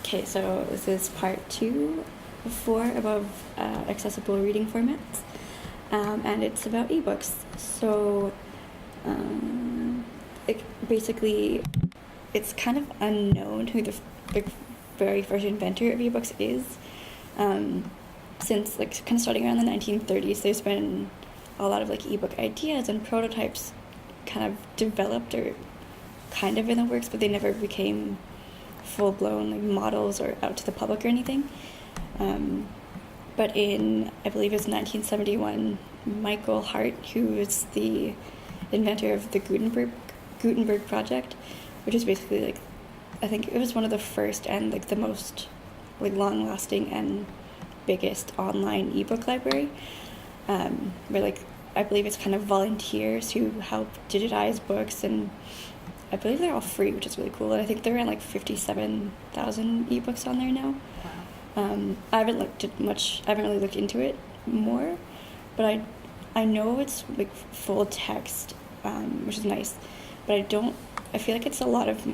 Okay, so this is part 2 of 4 above accessible reading formats, and it's about ebooks. So, basically, it's kind of unknown who the very first inventor of ebooks is. Since kind of starting around the 1930s, there's been a lot of ebook ideas and prototypes kind of developed or kind of in the works, but they never became full-blown models or out to the public or anything. But in, I believe it's 1971, Michael Hart, who is the inventor of the Gutenberg project, which is basically I think it was one of the first and the most long-lasting and biggest online ebook library, where I believe it's kind of volunteers who help digitize books, and I believe they're all free, which is really cool. And I think they're around 57,000 ebooks on there now. Wow. I haven't really looked into it more, but I know it's full text, which is nice. But I feel like it's a lot of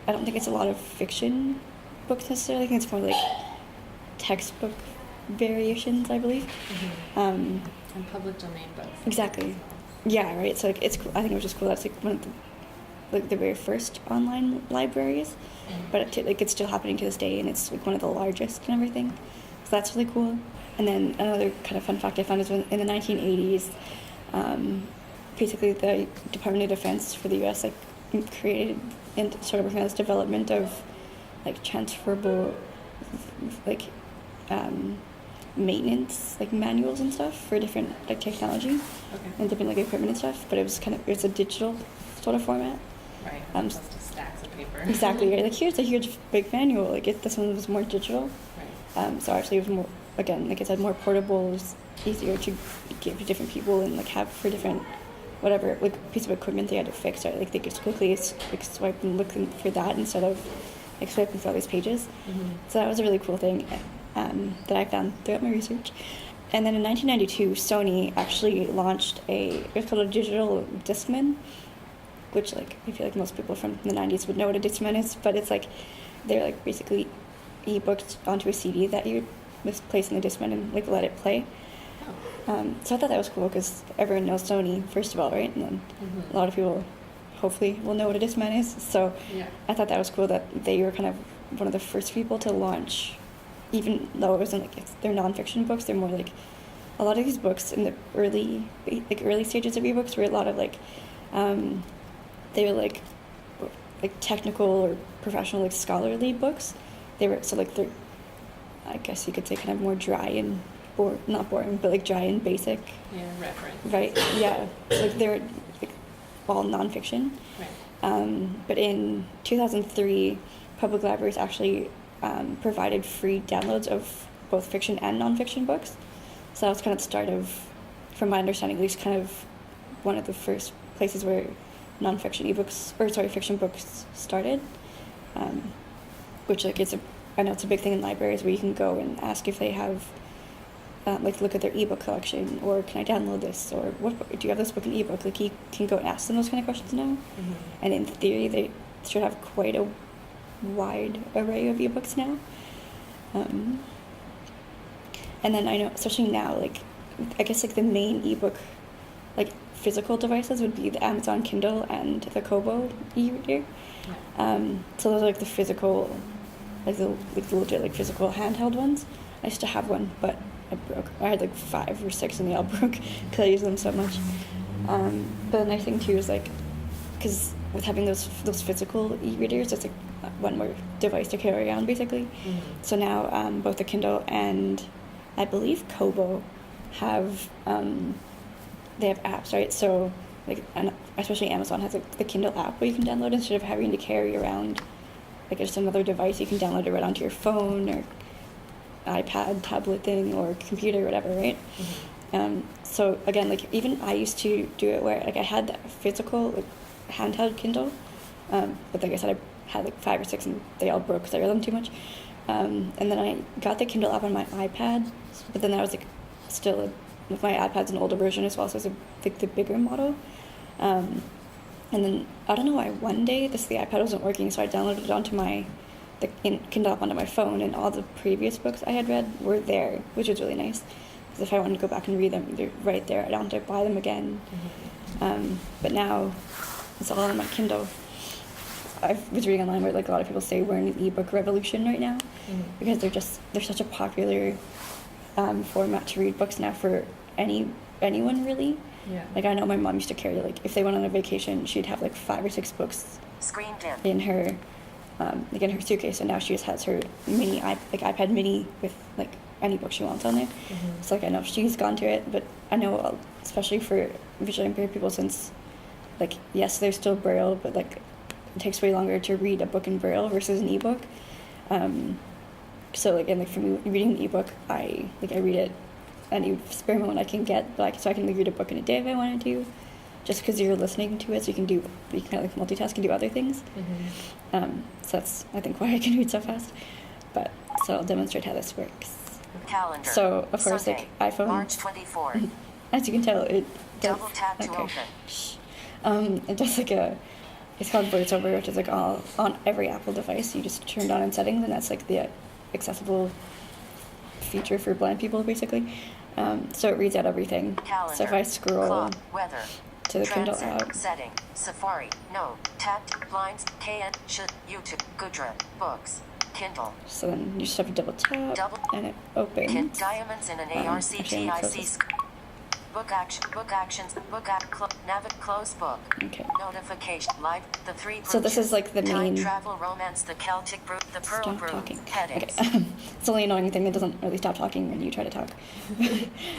I don't think it's a lot of fiction books necessarily. I think it's more textbook variations, I believe. Mm-hmm. And public domain books. Exactly. Yeah, right. So it's cool. I think it was just cool. That's one of the very first online libraries, but it's still happening to this day, and it's one of the largest and everything. So that's really cool. And then another kind of fun fact I found is in the 1980s, basically the Department of Defense for the U.S. created and started working on this development of transferable maintenance manuals and stuff for different technology. Okay. And different equipment and stuff, but it was a digital sort of format. Right, as opposed to stacks of paper. Exactly, right. Here's a huge big manual. This one was more digital. Right. So actually it was more, again, like I said, more portable. It was easier to give to different people and have for different whatever piece of equipment they had to fix. Right? They could quickly swipe and look for that instead of swiping through all these pages. Mm-hmm. So that was a really cool thing that I found throughout my research. And then in 1992, Sony actually launched it was called a digital Discman, which I feel like most people from the 90s would know what a Discman is, but it's they're basically ebooks onto a CD that you would place in the Discman and let it play. Oh. So I thought that was cool because everyone knows Sony, first of all, right? And then a lot of people hopefully will know what a Discman is. So yeah. I thought that was cool that they were kind of one of the first people to launch, even though it wasn't they're nonfiction books. They're more a lot of these books in the early stages of ebooks were a lot of they were technical or professional scholarly books. They were they're, I guess you could say, kind of more dry and not boring, but dry and basic. Yeah, reference. Right. Yeah. They were all nonfiction. Right. But in 2003, public libraries actually provided free downloads of both fiction and nonfiction books. So that was kind of the start of, from my understanding at least, kind of one of the first places where fiction books started. Which I know it's a big thing in libraries where you can go and ask if they have look at their ebook collection, or can I download this, or do you have this book in ebook? You can go and ask them those kind of questions now. Mm-hmm. And in theory, they should have quite a wide array of ebooks now. And then I know, especially now, I guess the main ebook physical devices would be the Amazon Kindle and the Kobo e-reader. Yeah. So those are the physical, the legit physical handheld ones. I used to have one, but I broke. I had 5 or 6 and they all broke because I used them so much. But the nice thing too is because with having those physical e-readers, it's one more device to carry around basically. Mm-hmm. So now both the Kindle and I believe Kobo have they have apps, right? So and especially Amazon has the Kindle app where you can download instead of having to carry around just another device. You can download it right onto your phone or iPad, tablet thing, or computer, whatever, right? Mm-hmm. So again, even I used to do it where I had that physical handheld Kindle, but like I said, I had 5 or 6 and they all broke because I read them too much. And then I got the Kindle app on my iPad, but then that was still my iPad's an older version as well, so it's the bigger model. And then I don't know why one day the iPad wasn't working, so I downloaded it onto my the Kindle app onto my phone, and all the previous books I had read were there, which was really nice. Because if I wanted to go back and read them, they're right there. I don't have to buy them again. But now it's all on my Kindle. I was reading online where like a lot of people say we're in an ebook revolution right now, because they're such a popular format to read books now for anyone really. Yeah. Like I know my mom used to carry, like if they went on a vacation, she'd have like 5 or 6 books in her like in her suitcase, and now she just has her mini iPad mini with like any book she wants on there. So like I know she's gone to it, but I know especially for visually impaired people, since like yes there's still Braille, but like it takes way longer to read a book in Braille versus an ebook. So like, and like for me, reading an ebook, I read it any spare moment I can get, so I can read a book in a day if I wanted to, just because you're listening to it, so you can kind of like multitask and do other things. So that's I think why I can read so fast. But so I'll demonstrate how this works. Calendar. So of course, Sunday, like iPhone, March 24th. as you can tell, it does, Double tap to open. it does like it's called VoiceOver, which is like all on every Apple device. You just turn it on in settings, and that's like the accessible feature for blind people, basically. So it reads out everything. Calendar. So if I scroll Clock, weather, to the Kindle transit, app, setting, Safari, no, tapped, blinds, KN, should, YouTube, Goodra, books, Kindle. so then you just have to double tap, and it opens. Diamonds in an Actually, I'm gonna close this. book actions, book app, close book. Okay. Notification, live, the 3 So this is like the time main. travel, romance, the Celtic brew, the Pearl Stop brew, talking. headings. Okay. It's the only annoying thing that doesn't really stop talking when you try to talk.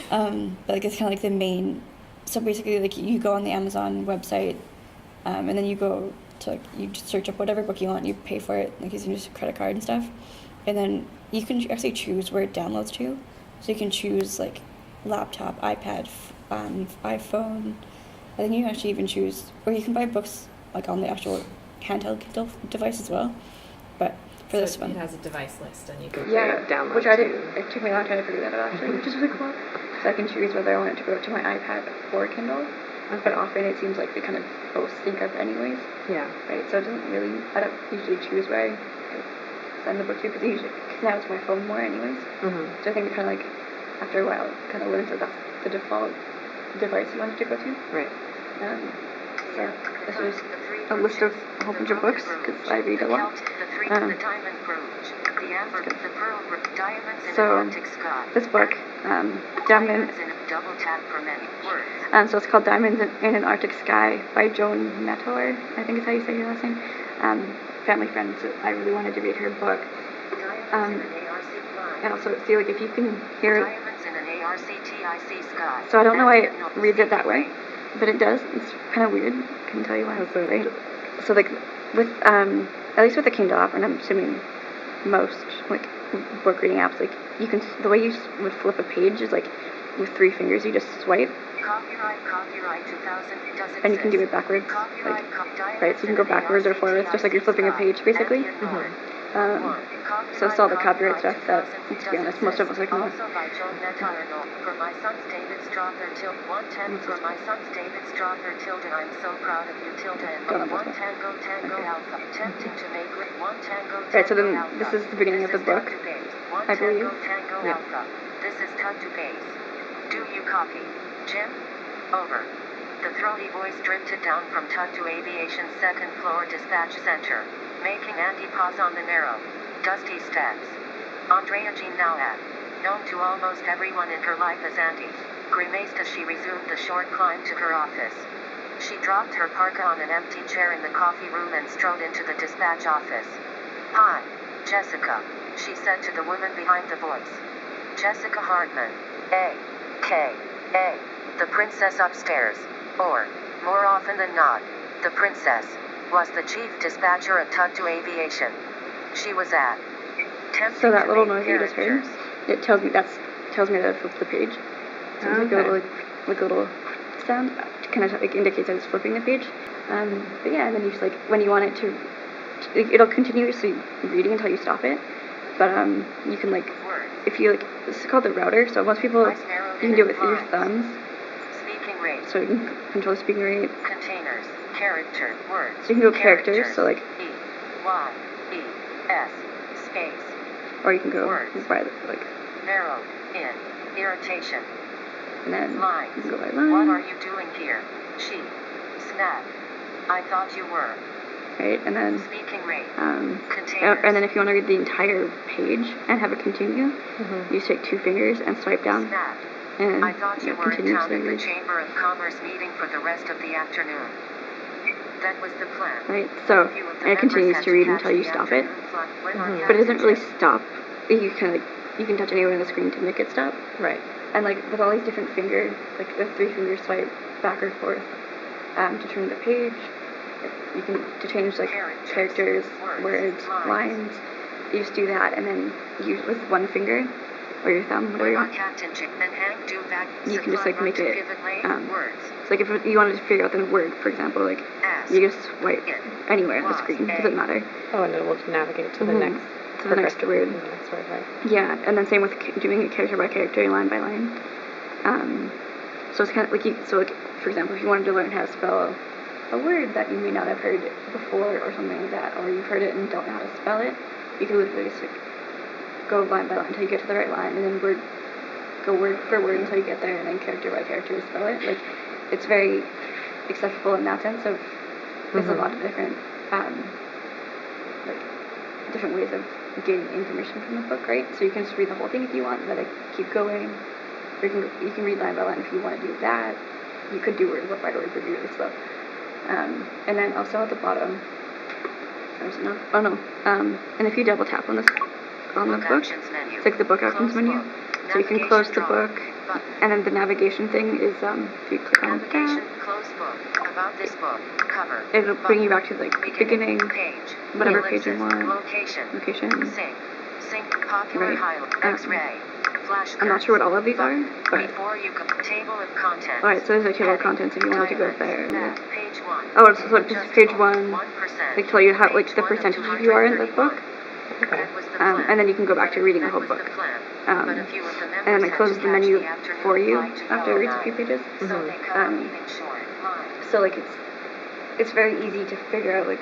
But like it's kind of like the main. So basically, like you go on the Amazon website, and then you go to like you just search up whatever book you want. And you pay for it, like using just a credit card and stuff, and then you can actually choose where it downloads to. So you can choose like laptop, iPad, iPhone. I think you can actually even choose, or you can buy books like on the actual handheld Kindle device as well. But for this one, it has a device list, and you can download. Which I didn't. It took me a long time to figure that out actually, which is really cool. So I can choose whether I want it to go to my iPad or Kindle. But often it seems like they kind of both sync up anyways. Yeah. Right. So it doesn't really. I don't usually choose where I send the book to, because now it's my phone more anyways. So I think it kind of like after a while it kind of learns that that's the default device you want it to go to. Right. So this is a list of a whole bunch of books, because I read a lot. So this book, Diamonds. So it's called Diamonds in an Arctic Sky by Joan Mettler, I think is how you say your last name. Family friend, so I really wanted to read her book. And also see like if you can hear it. So I don't know why it reads it that way, but it does. It's kind of weird. Couldn't tell you why. Right? So like with at least with the Kindle app, and I'm assuming most like book reading apps, like you can, the way you would flip a page is like with 3 fingers, you just swipe. Copyright 2000, and you can do it backwards, like, right? So you can go backwards or forwards, just like you're flipping a page, basically. So it's all the copyright stuff that, to be honest, most of us ignore. Also by Joan Mettler, for my son's David Strother, 110 for my son's David Strother, I'm so proud of you, and 1 tango alpha, tempting to make it 1 tango Right, so then alpha. this is the beginning of the book, I believe. Tango alpha. This is cut to base. Do you copy? Jim? Over. The throaty voice drifted down from Tug to Aviation's 2nd floor dispatch center, making Andy pause on the narrow, dusty steps. Andrea Jean Nowak, known to almost everyone in her life as Andy, grimaced as she resumed the short climb to her office. She dropped her parka on an empty chair in the coffee room and strode into the dispatch office. Hi, Jessica, she said to the woman behind the voice. Jessica Hartman, A.K.A. the princess upstairs, or, more often than not, the princess, was the chief dispatcher at Tug to Aviation. She was at. So that little noise you just heard, it tells me that I flipped the page. So it's like a little sound, kind of like indicates that it's flipping the page. But yeah, and then you just like, when you want it to, it'll continuously reading until you stop it. But you can like, if you like, this is called the router. So most people, you can do it with your thumbs. Speaking rate. So you can control the speaking rate. Containers. Character. Words. So you can go characters. So like. E-Y-E-S. Space. or you can go Words. by like, Narrowed. In. Irritation. and then Lines. you can go by What are line, you doing here? She. Snap. I thought you were. right? And then Speaking rate. and then if you want to read the entire page and have it continue, you just take 2 fingers and swipe down, Snap. and I thought you it were in town continuously at the reads. Chamber of Commerce meeting for the rest of the afternoon. That was the plan. Right, so Few of the and it members continues had to read catch until you the stop it, afternoon flight with our but it doesn't really captain. stop. You can touch anywhere on the screen to make it stop. Right. And like with all these different fingers, like the 3-finger swipe back or forth to turn the page. You can to change like characters, words, lines. You just do that, and then you with 1 finger or your thumb, whatever you With our want. captain chick, then hang do back. You can just like supply make run to it. pivot lane, words. So like if you wanted to figure out the word, for example, like Ask. you just swipe It anywhere on the was screen. a- Doesn't matter. Oh, and it will navigate to the Mhm. next. To the next word. The next word, right. Yeah, and then same with doing it character by character, line by line. So it's kind of like for example, if you wanted to learn how to spell a word that you may not have heard before or something like that, or you've heard it and don't know how to spell it, you can literally just like go line by line until you get to the right line, and then go word for word until you get there, and then character by character spell it. Like it's very accessible in that sense of there's a lot of different like different ways of getting information from the book, right? So you can just read the whole thing if you want, let it keep going. Or you can read line by line if you want to do that. You could do word by word, but really slow. And then also at the bottom, and if you double tap on the book, Actions menu. it's like the book actions Close menu. book. So you can Navigation close the drawer. book, Button. and then the navigation thing is if you click on Navigation. that, Close book. About this book. Cover. it'll bring you back to like beginning, Page. whatever page you Ellipsis. want. Location. Location. Sync. Popular Right. highlight. X-ray. Flash. I'm not sure what all of these are, but Before you go. Table of contents. alright, so there's a table of Heading. contents if you wanted to go Highlights. there. Back. Page 1. Oh, it's so this is page 1. 1%. They tell you how like Page the 1 of percentages you are in the book, 231. That was the plan. and then you can go back to reading the That whole was book. the plan. But a few of the members And then it had closes to the catch menu the afternoon for you flight to after it reads a few Yellowknife. pages. So they cut our meeting short. Lines. So like it's very easy to figure out, like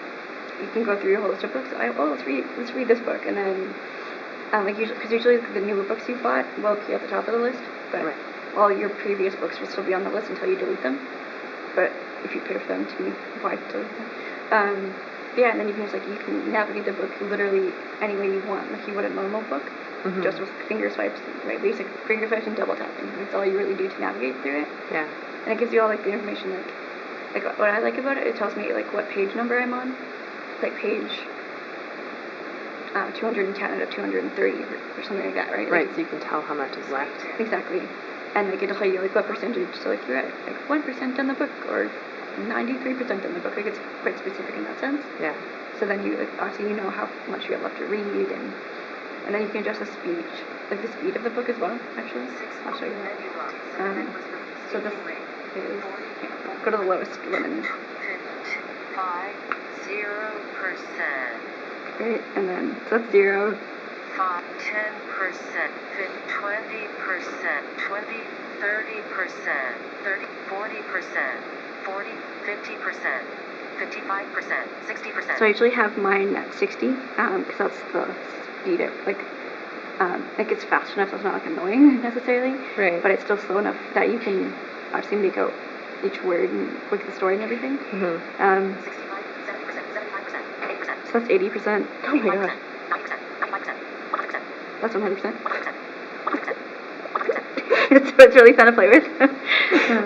you can go through your whole list of books. Let's read this book, and then like usually the newer books you bought will appear at the top of the list, but Right. all your previous books will still be on the list until you delete them. But if you pay for them to be, why delete them? Yeah, and then you can navigate the book literally any way you want, like you would a normal book, just with finger swipes, right? Basic finger swipes and double tapping. That's all you really do to navigate through it. Yeah. And it gives you all like the information, like what I like about it. It tells me like what page number I'm on, like page 210 out of 230 or something like that, right? Right, Like, so you can tell how much is left. exactly. And like it'll tell you like what percentage. So like you're at like 1% on the book or 93% on the book. Like it's quite specific in that sense. Yeah. So then you obviously you know how much you have left to read, and then you can adjust the speed, like the speed of the book as well. Actually, I'll show you that. So this is go to the lowest one, and 0%. right, and then so that's 0. 10%, 20%, 30%, 40%, 50%, 55%, 60%. So I usually have mine at 60, because that's the speed it like it's fast enough so it's not like annoying necessarily, Right. but it's still slow enough that you can actually make out each word and look at the story and everything. 65%, 70%, 75%, 80%. So that's 80%. Oh my gosh. 90%, 95%, 100%. That's 100%. 100%. 100%. It's really fun to play with.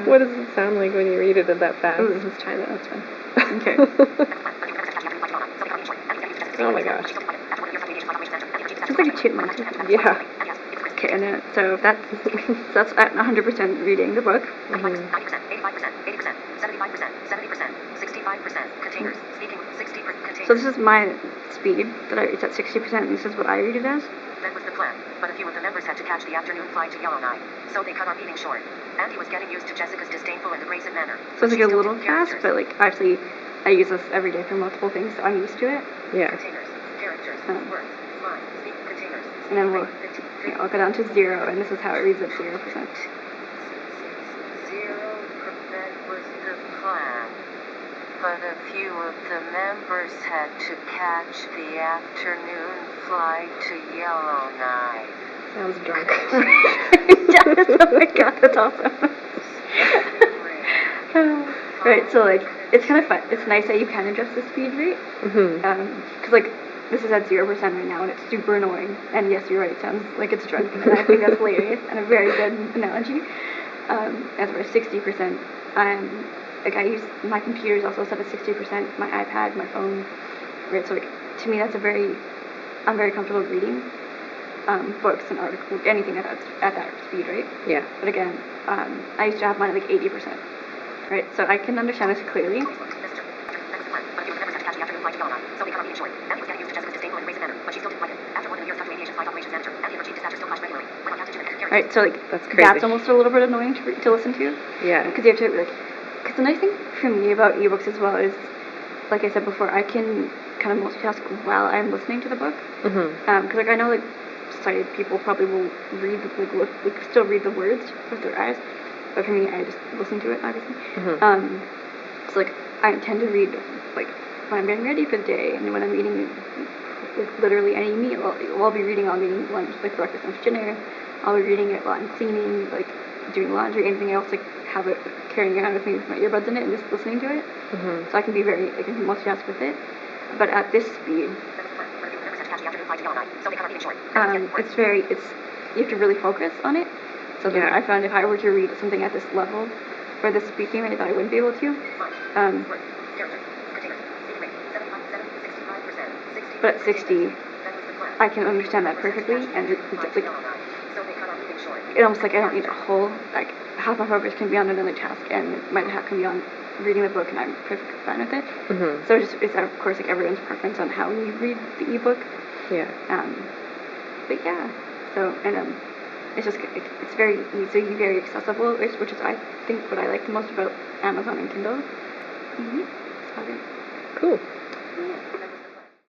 What does it sound like when you read it at that fast? Ooh, let's try that. That's fun. Okay. Oh my gosh. It's like a chipmunk. Yeah. Okay, and then so that's at 100% reading the book. 90%, 85%, 80%, 75%, 70%, 65%, containers, speaking, 60% containers. So this is my speed that it's at 60%, and this is what I read it as. That was the plan, but a few of the members had to catch the afternoon flight to Yellowknife, so they cut our meeting short. Andy was getting used to Jessica's disdainful and abrasive manner. So it's like She a still little did fast, characters. but like actually I use this every day for multiple things, so I'm used to it. Yeah. Containers, characters, words, lines, speak, containers. And then we'll, 50, yeah, I'll go down to 0, and this is how it reads at 0%. 0% was the plan. but a few of the members had to catch the afternoon flight to Yellowknife. Sounds drunk. Yes, oh my god, that's awesome. Right, so like, it's kind of fun. It's nice that you can adjust the speed rate. Because like, this is at 0% right now, and it's super annoying. And yes, you're right, it sounds like it's drunk, and I think that's hilarious, and a very good analogy. As for 60%, like I use, my computer is also set at 60%, my iPad, my phone, right, so like, to me that's I'm very comfortable reading books and articles, anything at that speed, right? Yeah. But again, I used to have mine at like 80%, right, so I can understand this clearly. Right, so like That's crazy. That's almost a little bit annoying to listen to. Yeah. Because you have to like, because the nice thing for me about ebooks as well is, like I said before, I can kind of multitask while I'm listening to the book. Because like I know like sighted people probably will read still read the words with their eyes, but for me I just listen to it obviously. So like I tend to read like when I'm getting ready for the day and when I'm eating like literally any meal. I'll be reading while I'm eating lunch, like breakfast, lunch, dinner. I'll be reading it while I'm cleaning, like doing laundry, anything else, like have it carrying around with me with my earbuds in it and just listening to it. So I can multitask with it. But at this speed, you have to really focus on it. So then I found if I were to read something at this level, for this speaking rate, that I wouldn't be able to. But at 60, I can understand that perfectly, and it almost like I don't need a whole, like half my focus can be on another task, and my half can be on reading the book, and I'm perfectly fine with it. So it's of course like everyone's preference on how you read the ebook. Yeah. But yeah, so and it's just it's very easy, very accessible, which is I think what I like the most about Amazon and Kindle. That's about it. Cool.